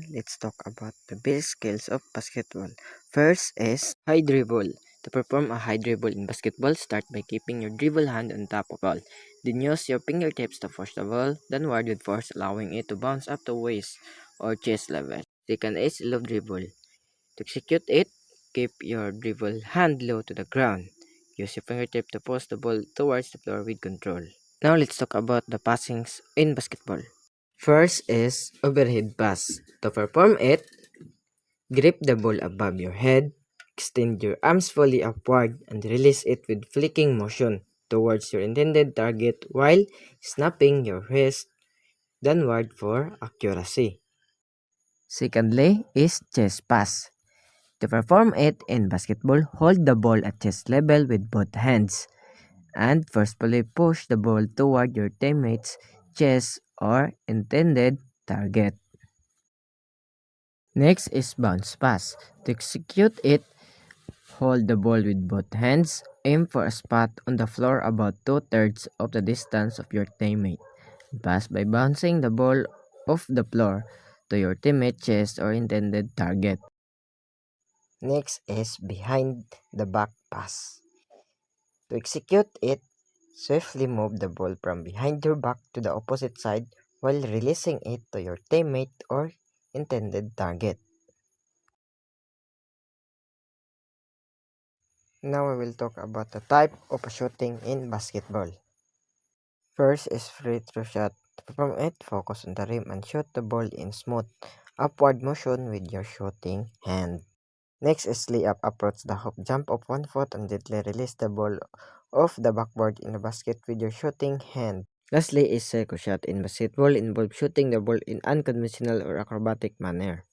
let's talk about the basic skills of basketball. First is high dribble. To perform a high dribble in basketball, start by keeping your dribble hand on top of the ball. Then use your fingertips to push the ball downward with force, allowing it to bounce up to waist or chest level. Second is low dribble. To execute it, keep your dribble hand low to the ground. Use your fingertip to push the ball towards the floor with control. Now let's talk about the passings in basketball. First is overhead pass. To perform it, grip the ball above your head, extend your arms fully upward, and release it with flicking motion towards your intended target while snapping your wrist downward for accuracy. Secondly is chest pass. To perform it in basketball, hold the ball at chest level with both hands and forcefully push the ball toward your teammate's chest or intended target. Next is bounce pass. To execute it, hold the ball with both hands, aim for a spot on the floor about 2/3 of the distance of your teammate. Pass by bouncing the ball off the floor to your teammate's chest or intended target. Next is behind the back pass. To execute it, swiftly move the ball from behind your back to the opposite side while releasing it to your teammate or intended target. Now we will talk about the type of shooting in basketball. First is free throw shot. To perform it, focus on the rim and shoot the ball in smooth upward motion with your shooting hand. Next is layup. Approach the hoop, jump up 1 foot and gently release the ball off the backboard in the basket with your shooting hand. Lastly is circle shot. In basketball, involves shooting the ball in unconventional or acrobatic manner.